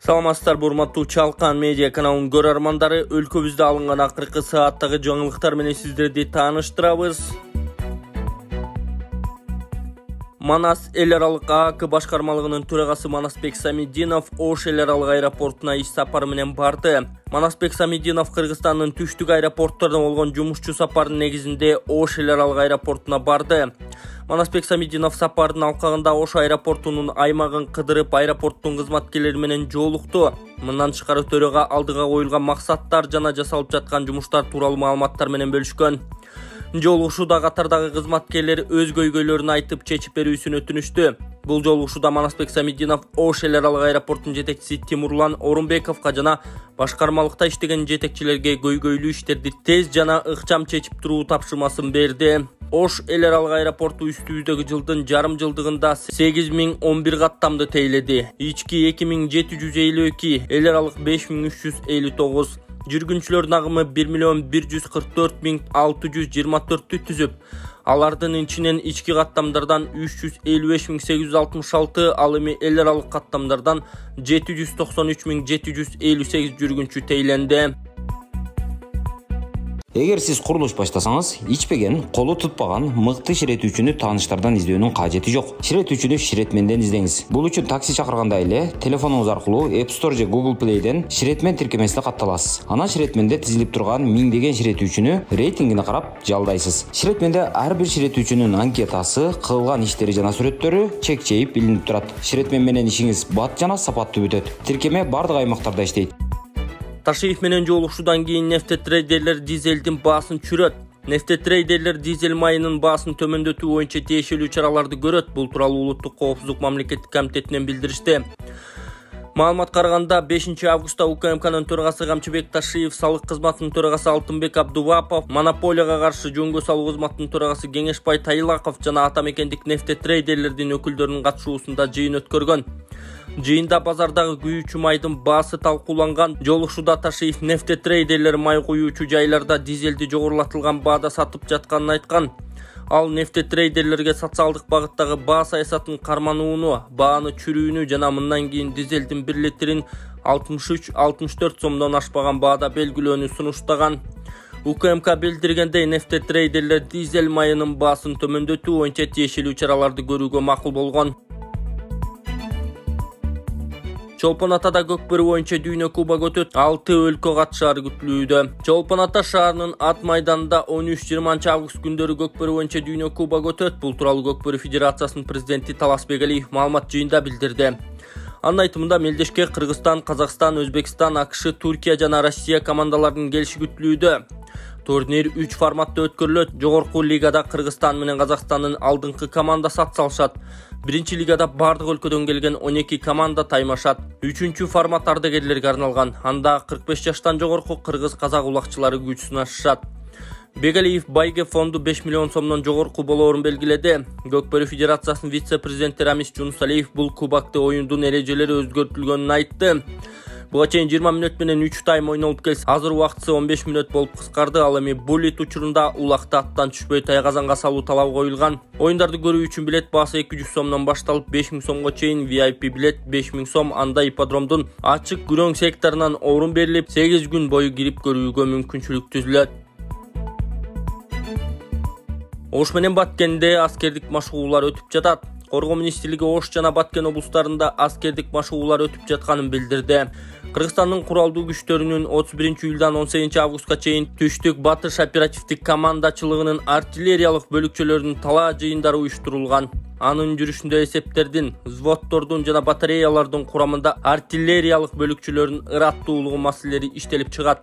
Саламатсыздар, урматтуу Чалкан медиа каналынын көрөрмандары, өлкөбүздө алынган акыркы сааттагы жаңылыктар менен сиздерди тааныштырабыз. Манас эл аралык ААК башкармалыгынын төрагасы Манасбек Самидинов Ош эл аралык аэропортуна иш сапары менен барды. Манасбек Самидинов Кыргызстандын түштүк аэропортторуна болгон жумушчу сапардын негизинде Ош эл аралык аэропортуна барды. Манасбек Самидинов сапардын алкагында Ош аэропортунун аймагын кыдырып, аэропорттун кызматкерлери менен жолукту. Мындан тышкары төрага алдыга коюлган максаттар жана жасалып жаткан жумуштар тууралуу маалыматтар менен бөлүшкөн. Жолугушууда катардагы кызматкерлер өз көйгөйлөрүн айтып чечип берүүсүн өтүнүштү. Бул жолугушууда Манасбек Самидинов Ош эл аралык аэропортунун жетекчиси Тимурлан Орунбековго жана башкармалыкта иштеген жетекчилерге көйгөйлүү иштерди тез жана ыкчам чечип туруу тапшырмасын берди. Ош эл аралык аэропорту үстүбүздөгү жылдын жарым жылдыгында 8011 каттамды тейледи. Ички 2752, эл аралык 5359. Жүргүнчүлөрдүн агымы 1.144.624 түзүп, алардын ичинен ички каттамдардан 355.866, ал эми эл аралык каттамдардан 793.758 жүргүнчү тейленди. Эгер сиз курулуш баштасаңыз, ичпеген, колу тутпаган мыкты ширетүүчүнү тааныштардан издөөнүн кажети жок. Ширетүүчүнү ширетменден издеңиз. Бул үчүн такси чакырганда эле телефонуңуз аркылуу App Store же Google Play'ден ширетмен тиркемесине катталасыз. Анан ширетменде тизилип турган миңдеген ширетүүчүнү рейтингине карап жалдайсыз. Ширетменде ар бир ширетүүчүнүн анкетасы, кылган иштери жана сүрөттөрү чек-чейип билинип турат. Ширетмен менен ишиңиз бат жана сапаттуу бүтөт. Тиркеме бардык аймактарда иштейт. Ташиев менен жолугушуудан кийин нефтетрейдерлер дизелдин баасын чүрөт. Нефтетрейдерлер дизель майынын баасын төмөндөтүү боюнча тиешелүү чараларды көрөт. Бул тууралуу Улуттук коопсуздук мамлекеттик комитетинен билдиришти. Маалымат караганда 5 августта УКМКнын төрагасы Камчыбек Ташиев, салык кызматынын төрагасы Алтынбек Абдувапов, монополияга каршы жөнгө салуу кызматынын төрагасы Кеңешбай Тайылаков жана атамекендик нефтетрейдерлердин өкүлдөрүнүн катышуусунда жыйын өткөргөн. Жыйында базардагы күйүүчү майдын баасы талкууланган. Жолугушууда Ташиев нефтетрейдерлер май күйүүчү жайларда дизелди жогорулатылган баада сатып жатканын айткан. Ал нефтетрейдерлерге социалдык багыттагы баа саясатын карманууну, бааны чүрүүнү жана мындан кийин дизелдин 1 литрин 63-64 сомдон ашпаган баада белгилөөнү сунуштаган. УКМК билдиргендей, нефтетрейдерлер дизель майынын баасын төмөндөтүү боюнча тиешелүү чараларды көрүүгө макул болгон. Чолпон Атада көкбөрү боюнча дүйнө кубок өтөт. 6 өлкө катышаары күтүлүүдө. Чолпон Ата шаарынын Ат майданында 13-20 август күндөрү көкбөрү боюнча дүйнө кубок өтөт. Бул тууралуу Көкбөрү Федерациясынын президенти Таласбек Алиев маалымат жыйында билдирди. Анын айтымында мелдешке Кыргызстан, Казакстан, Өзбекстан, АКШ, Туркия жана Россия командаларынын келиши күтүлүүдө. Турнир 3 форматта өткөрүлөт. Жогорку лигада Кыргызстан менен Казакстандын алдыңкы командасы ат салышат. Биринчи лигада бардык өлкөдөн келген 12 команда таймашат. 3-чү формат ардагерлерге арналган. Анда 45 жаштан жогорку кыргыз-казак улакчылары күч сынашышат. Бегалиев байге фонду 5 миллион сомдон жогорку болоорун белгиледи. Көкбөрү Федерациясынын вице-президенти Рамис Жунусалиев бул кубокты оюндун эрежелери өзгөртүлгөнүн айтты. Буга чейин 20 мүнөт менен 3 тайм ойнолуп келсе, азыр убактысы 15 мүнөт болуп кыскарды. Ал эми буллит учурунда улакты аттан түшпөй тайгазанга салуу талабы коюлган. Оюндарды көрүү үчүн билет баасы 200 сомдон башталып 5000 сомго чейин, VIP билет 5000 сом. Анда ипподромдун ачык күрөң секторунан орун берилип, 8 күн бою кирип көрүүгө мүмкүнчүлүк түзүлөт. Ош менен Баткенде аскердик машыгуулар өтүп жатат. Коргоо министрлиги Ош жана Баткен облустарында аскердик машыгуулар өтүп жатканын билдирди. Кыргызстандын куралдуу күчтөрүнүн 31-июлдан 18 августка чейин түштүк батыш оперативдик командачылыгынын артиллериялык бөлүкчөлөрүнүн талаа жыйындары уюштурулган. Анын жүрүшүндө эсептердин, взводдордун жана батареялардын курамында артиллериялык бөлүкчөлөрдүн ыраттуулугу маселелери иштелип чыгат.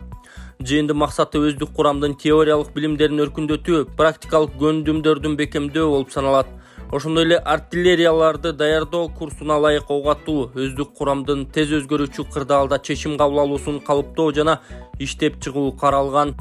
Жыйындын максаты өздүк курамдын теориялык билимдерин өркүндөтүү, практикалык көндүмдөрдүн бекемдөө болуп саналат. Ошондой эле артиллерияларды даярдоо курсуна ылайык огатуу, өздүк курамдын тез өзгөрүүчү кырдаалда чечим кабыл алуусун калыптоо жана иштеп чыгуу каралган.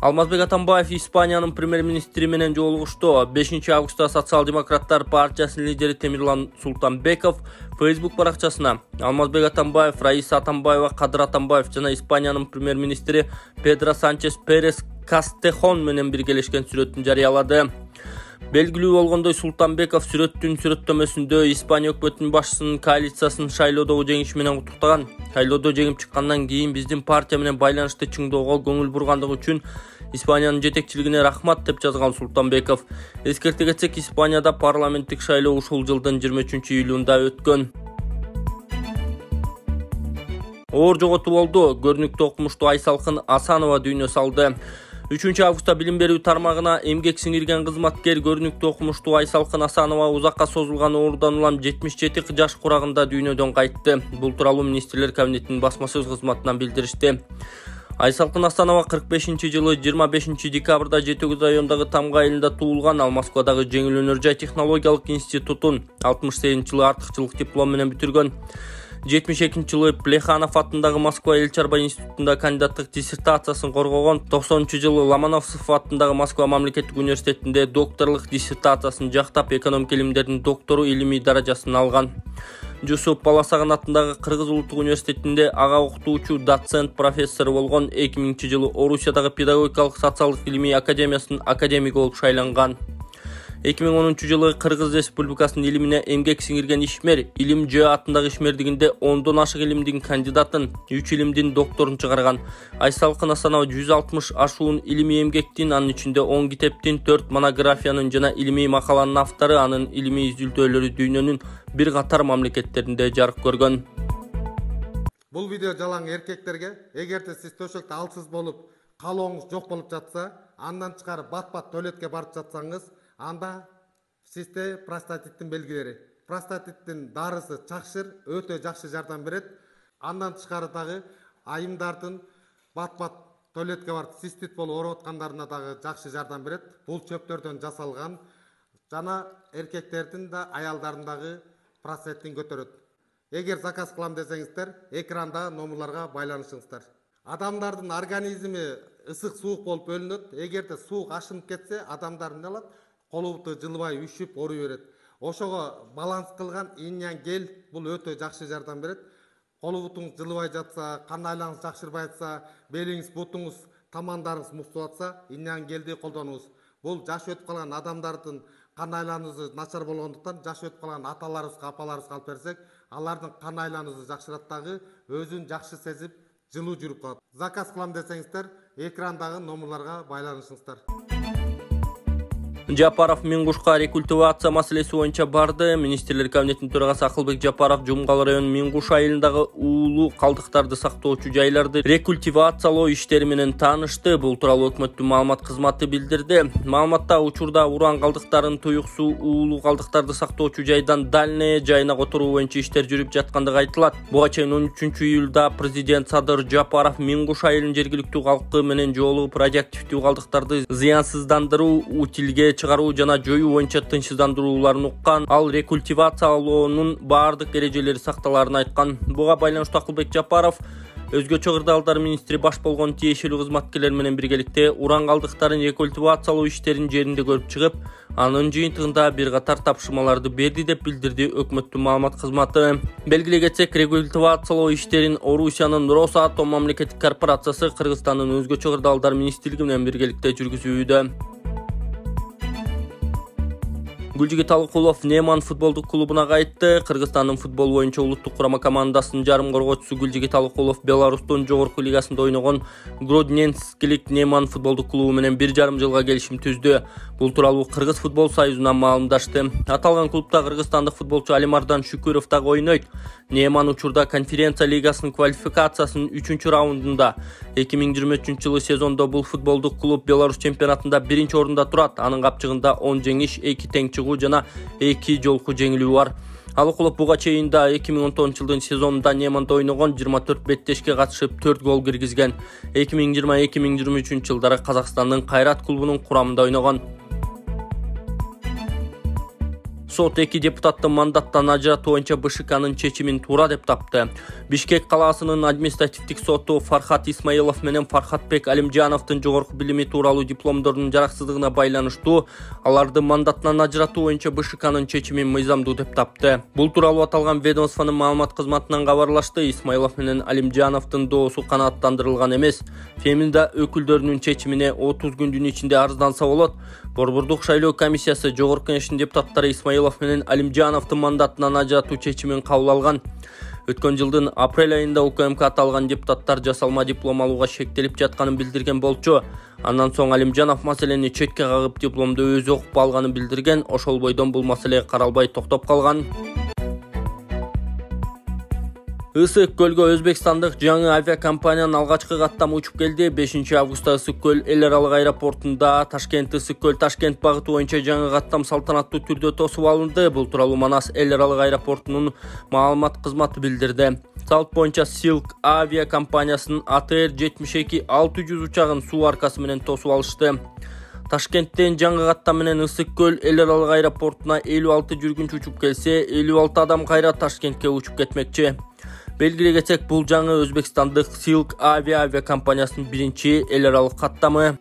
Алмазбек Атамбаев Испаниянын премьер-министри менен жолугушту. 5 августта социал-демократтар партиясынын лидери Темирлан Султанбеков Facebook баракчасына Алмазбек Атамбаев, Раиса Атамбаева, Кадыр Атамбаев жана Испаниянын премьер-министри Педро Санчес Перес Кастехон менен биргелешкен сүрөтүн жарыялады. Белгилүү болгондой, Султанбеков сүрөттүн сүрөттөмөсүндө Испания өкмөтүнүн башчысынын коалициясын шайлоодогу жеңиши менен куттуктаган. Шайлоодо жеңип чыккандан кийин биздин партия менен байланышты чыңдоого көңүл бургандыгы үчүн Испаниянын жетекчилигине рахмат деп жазган Султанбеков. Эскерте кетсек, Испанияда парламенттик шайлоо ушул жылдын 23-июлунда өткөн. Оор жоготуу болду. Көрүнүктүү окумуштуу Айсалкын Асанова дүйнө салды. 3 августта билим берүү тармагына эмгек сиңирген кызматкер көрүнүктүү окумуштуу Айсалкын Асанова узакка созулган оорудан улам 77 жаш курагында дүйнөдөн кайтты. Бул тууралуу Министрлер кабинетинин басма сөз кызматынан билдиришти. Айсалкын Асанова 45-жылы 25 декабрда Жетөгүз районундагы Тамга айылында туулган. Ал Москвадагы Жеңил өнөр жай технологиялык институтун 68-жылы артыкчылык диплом менен бүтүргөн. 72-жылы Плеханов атындагы Москва эл чарба институтунда кандидаттык диссертациясын коргогон. 90-жылы Ломоносов атындагы Москва мамлекеттик университетинде докторлук диссертациясын жактап, экономика илимдеринин доктору илимий даражасын алган. Жусуп Баласаган атындагы Кыргыз улуттук университетинде ага окутуучу, доцент, профессор болгон. 2000-жылы Орусиядагы педагогикалык социалдык илимий академиясынын академиги болуп шайланган. 2010-жылы Кыргыз Республикасынын илимине эмгек сиңирген ишмер, илим Ж атындагы ишмердигинде 10дон ашык илимдин кандидатын, 3 илимдин докторун чыгарган. Айсалкын Асанова 160 ашуун илимий эмгектин, анын ичинде 10 китептин, 4 монографиянын жана илимий макаланын автору, анын илимий изилдөөлөрү дүйнөнүн бир катар мамлекеттеринде жарык көргөн. Бул видео жалаң эркектерге, эгерде сиз төшөктө алсыз болуп, калооңуз жок болуп жатса, андан чыгарып бат-бат туалетке барып жатсаңыз, анда сизде простатиттин белгилери. Простатиттин дарысы чакшыр, өтө жакшы жардам берет. Андан тышкары дагы айымдардын бат-бат туалетке барып цистит болуп ооруп аткандарына дагы жакшы жардам берет. Бул чөптөрдөн жасалган жана эркектердин да аялдардын дагы простатитин көтөрөт. Эгер заказ кылам десеңиздер, экранда номерларга байланышыңыздар. Адамдардын организми ысык суук болуп бөлүнөт. Эгерде суук ашынып кетсе, адамдар эмне алат? Колубуту жылбай үшүп орой берет. Ошого баланс кылган иньян гель бул өтө жакшы жардам берет. Колубутуңуз жылбай жатса, кан айланыңыз жакшырбай жатса, белиңиз, бутуңуз, тамандарыңыз муктуп атса, иньян гелди колдонуңуз. Бул жаш өтүп калган адамдардын кан айланысы начар болгондуктан, жаш өтүп калган аталарыбызга, апаларыбызга алып берсек, алардын кан айланысы жакшырат дагы, өзүн жакшы сезип, жылуу жүрүп калат. Заказ кылам десеңиздер, экрандагы номерларга байланышыңыздар. Жапаров Мингушка рекультивация маселеси боюнча барды. Министрлер кабинетинин төрагасы Акылбек Жапаров Жумгал районунун Мингуш айылындагы уулуу калдыктарды сактоочу жайларды рекультивациялоо иштери менен таанышты. Бул тууралуу өкмөттүн маалымат кызматы билдирди. Маалыматта учурда уран калдыктарын, туюксуу уулуу калдыктарды сактоочу жайдан дальнее жайына которуу боюнча иштер жүрүп жаткандыгы айтылат. Буга чейин 13-июлда президент Садыр Жапаров Мингуш айылынын жергиликтүү калкы менен жолугуп радиоактивдүү калдыктарды зыянсыздандыруу, утилге чыгаруу жана жоюу боюнча тынчсыздандырууларын уккан. Ал рекультивациялоонун баардык эрежелери сакталарын айткан. Буга байланыштуу Акылбек Жапаров өзгөчө кырдаалдар министри баш болгон тиешелүү кызматкерлер менен биргеликте уран калдыктарын рекультивациялоо иштерин жеринде көрүп чыгып, анын жыйынтыгында бир катар тапшырмаларды берди деп билдирди өкмөттүн маалымат кызматы. Белгилей кетсек, рекультивациялоо иштерин Орусиянын Росатом мамлекеттик корпорациясы Кыргызстандын өзгөчө кырдаалдар министрлиги менен биргеликте жүргүзүүдө. Гүлжигит Алыкулов Неман футболдук клубуна кайтты. Кыргызстандын футбол боюнча улуттук курама командасынын жарым коргоочусу Гүлжигит Алыкулов Беларустун жогорку лигасында ойногон Гродненскилик Неман футболдук клубу менен 1,5 жылга келишим түздү. Бул тууралуу Кыргыз футбол союзунан маалымдашты. Аталган клубда кыргызстандык футболчу Алимардан Шүкүров дагы ойнойт. Неман учурда конференция лигасынын квалификациясынын 3-раундунда 2023-жылы сезондо бул футболдук клуб Беларусь чемпионатында 1-орунда турат. Анын капчыгында 10 жеңиш, 2 тең чыгуу жана 2 жолку жеңилүү бар. Алыкулов буга чейин да 2019-жылдын сезонунда Неманда ойногон, 24 беттешке катышып 4 гол киргизген. 2020-2023 жылдары Казакстандын Кайрат клубунун курамында ойногон. сот 2 депутаттын мандаттан ажыратуу боюнча БШКнын чечимин туура деп тапты. Бишкек калаасынын административдик соту Фархат Исмаилов менен Фархатбек Алимжановдун жогорку билими тууралуу дипломдорунун жараксыздыгына байланыштуу аларды мандаттан ажыратуу боюнча БШКнын чечимин мыйзамдуу деп тапты. Бул тууралуу аталган ведомствонун маалымат кызматынан кабарлашты. Исмаилов менен Алимжановдун доосу канааттандырылган эмес. Феминда өкүлдөрүнүн чечимине 30 күндүн ичинде арызданса болот. Борбордук шайлоо комиссиясы жогорку кеңештин депутаттары Исмаилов менен Алимжановдун мандатынан ажыратуу чечимин кабыл алган. Өткөн жылдын апрель айында УКМК аталган депутаттар жасалма диплом алууга шектелип жатканын билдирген болчу. Андан соң Алимжанов маселени четке кагып дипломду өзү окуп алганын билдирген. Ошол бойдон бул маселе каралбай токтоп калган. Ысык көлгө өзбекстандык жаңы авиакомпаниянын алгачкы каттамы учуп келди. 5 августта Ысык көл эл аралык аэропортунда Ташкент Ысык көл Ташкент багыты боюнча жаңы каттам салтанаттуу түрдө тосуп алынды. Бул тууралуу Манас эл аралык аэропортунун маалымат кызматы билдирди. Салт боюнча Silk авиакомпаниясынын ATR-72-600 учагын суу аркасы менен тосуп алышты. Ташкенттен жаңы каттам менен Ысык көл эл аралык аэропортуна 56 жүргүнчү учуп келсе, 56 адам кайра Ташкентке учуп кетмекчи. Белгилей кетсек, бул жаңы Өзбекстандык Silk авиакомпаниясынын биринчи эл аралык каттамы.